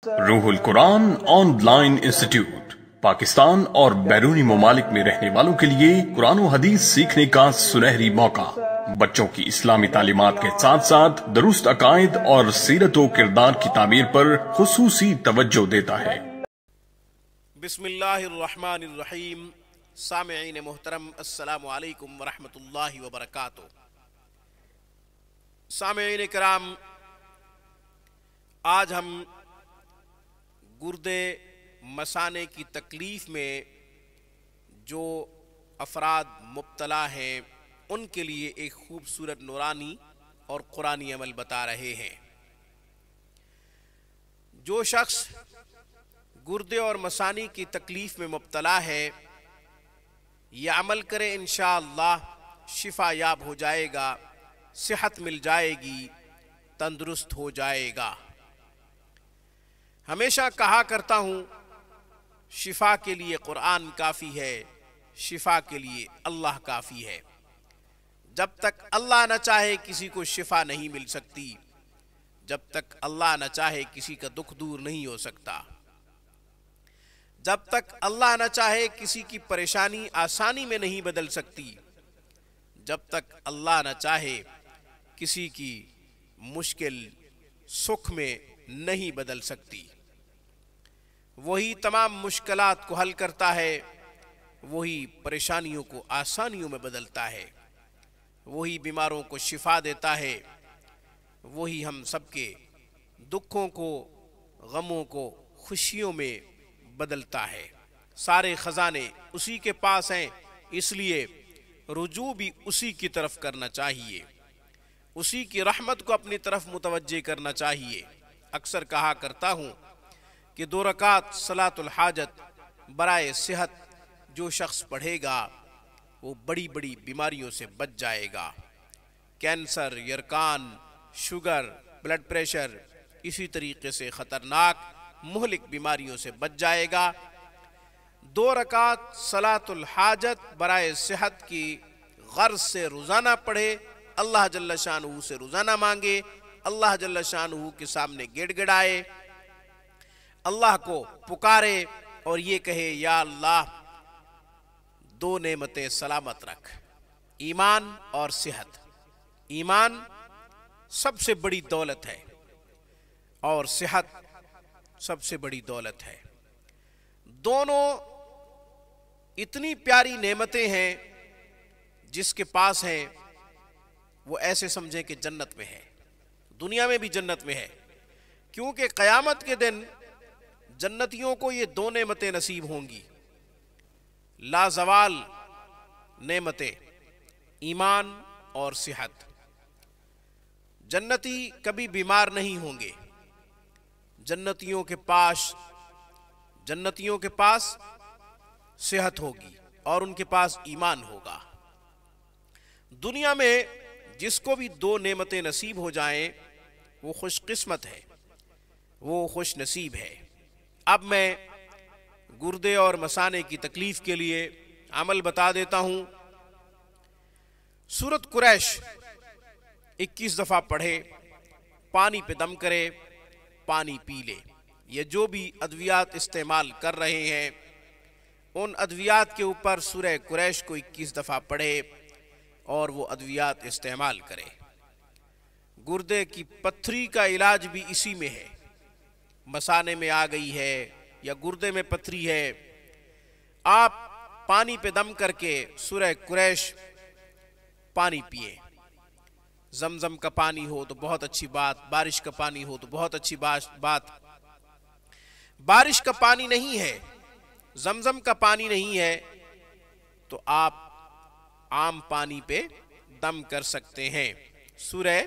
روح القرآن on line institute Pakistan اور بیرونی ممالک میں رہنے والوں کے لیے قرآن و حدیث سیکھنے کا سنہری موقع۔ بچوں کی اسلامی تعلیمات کے ساتھ ساتھ درست عقائد اور سیرت و کردار کی تعمیر پر خصوصی توجہ دیتا ہے۔ بسم اللہ الرحمن الرحیم۔ سامعین محترم، السلام علیکم ورحمۃ اللہ وبرکاتہ۔ سامعین کرام، آج ہم گردے مثانے کی تکلیف میں جو افراد مبتلا ہیں ان کے لیے ایک خوبصورت نورانی اور قرآنی عمل بتا رہے ہیں۔ جو شخص گردے اور مثانی کی تکلیف میں مبتلا ہے، یہ عمل کرے انشاءاللہ شفا یاب ہو جائے گا، صحت مل جائے گی، تندرست ہو جائے گا۔ ہمیشہ کہا کرتا ہوں، شفا کے لیے قرآن کافی ہے، شفا کے لیے اللہ کافی ہے۔ جب تک اللہ نہ چاہے کسی کو شفا نہیں مل سکتی، جب تک اللہ نہ چاہے کسی کا دکھ دور نہیں ہو سکتا، جب تک اللہ نہ چاہے کسی کی پریشانی آسانی میں نہیں بدل سکتی، جب تک اللہ نہ چاہے کسی کی مشکل سکھ میں نہیں بدل سکتی۔ وہی تمام مشکلات کو حل کرتا ہے، وہی پریشانیوں کو آسانیوں میں بدلتا ہے، وہی بیماروں کو شفا دیتا ہے، وہی ہم سب کے دکھوں کو، غموں کو خوشیوں میں بدلتا ہے۔ سارے خزانے اسی کے پاس ہیں، اس لیے رجوع بھی اسی کی طرف کرنا چاہیے، اسی کی رحمت کو اپنی طرف متوجہ کرنا چاہیے۔ اکثر کہا کرتا ہوں کہ 2 رکعت صلاۃ الحاجت برائے صحت جو شخص پڑھے گا وہ بڑی بڑی بیماریوں سے بچ جائے گا۔ کینسر، یرکان، شوگر، بلڈ پریشر، اسی طریقے سے خطرناک مہلک بیماریوں سے بچ جائے گا۔ 2 رکعت صلاۃ الحاجت برائے صحت کی غرض سے روزانہ پڑھے، اللہ جل شانہ سے روزانہ مانگے، اللہ جل شانہ کے سامنے گڑ گڑائے، اللہ کو پکارے اور یہ کہے، یا اللہ 2 نعمتیں سلامت رکھ، ایمان اور صحت۔ ایمان سب سے بڑی دولت ہے اور صحت سب سے بڑی دولت ہے۔ دونوں اتنی پیاری نعمتیں ہیں، جس کے پاس ہیں وہ ایسے سمجھے کہ جنت میں ہے، دنیا میں بھی جنت میں ہے، کیونکہ قیامت کے دن جنتیوں کو یہ 2 نعمتیں نصیب ہوں گی، لازوال نعمتیں، ایمان اور صحت۔ جنتی کبھی بیمار نہیں ہوں گے، جنتیوں کے پاس صحت ہوگی اور ان کے پاس ایمان ہوگا۔ دنیا میں جس کو بھی 2 نعمتیں نصیب ہو جائیں وہ خوش قسمت ہے، وہ خوش نصیب ہے۔ اب میں گردے اور مثانے کی تکلیف کے لیے عمل بتا دیتا ہوں۔ سورۃ قریش 21 دفعہ پڑھے، پانی پہ دم کرے، پانی پی لے۔ یہ جو بھی ادویات استعمال کر رہے ہیں ان ادویات کے اوپر سورہ قریش کو 21 دفعہ پڑھے اور وہ ادویات استعمال کرے۔ گردے کی پتھری کا علاج بھی اسی میں ہے، مثانے میں آ گئی ہے یا گردے میں پتھری ہے، آپ پانی پہ دم کر کے سورہ قریش پانی پیئے۔ زمزم کا پانی ہو تو بہت اچھی بات، بارش کا پانی ہو تو بہت اچھی بات۔ بارش کا پانی نہیں ہے، زمزم کا پانی نہیں ہے تو آپ عام پانی پہ دم کر سکتے ہیں۔ سورہ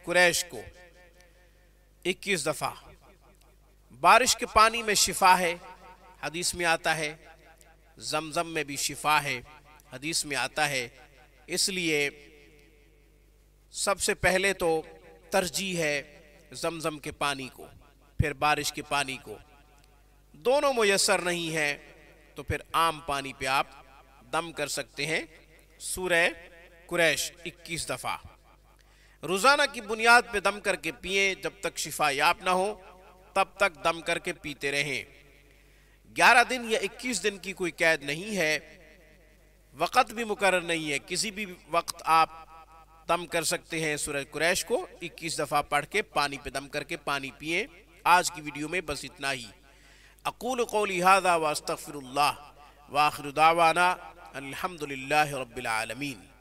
قریش کو 21 دفعہ۔ بارش کے پانی میں شفا ہے، حدیث میں آتا ہے، زمزم میں بھی شفا ہے، حدیث میں آتا ہے۔ اس لیے سب سے پہلے تو ترجیح ہے زمزم کے پانی کو، پھر بارش کے پانی کو۔ دونوں میسر نہیں ہیں تو پھر عام پانی پہ آپ دم کر سکتے ہیں۔ سورہ قریش 21 دفعہ روزانہ کی بنیاد پہ دم کر کے پئیں، جب تک شفا یاب نہ ہو تب تک دم کر کے پیتے رہیں۔ 11 دن یا 21 دن کی کوئی قید نہیں ہے، وقت بھی مقرر نہیں ہے، کسی بھی وقت آپ دم کر سکتے ہیں۔ سورہ قریش کو 21 دفعہ پڑھ کے پانی پہ دم کر کے پانی پئیں۔ آج کی ویڈیو میں بس اتنا ہی۔ اقول قولی ھذا واستغفر اللہ، وآخر دعوانا الحمدللہ رب العالمین۔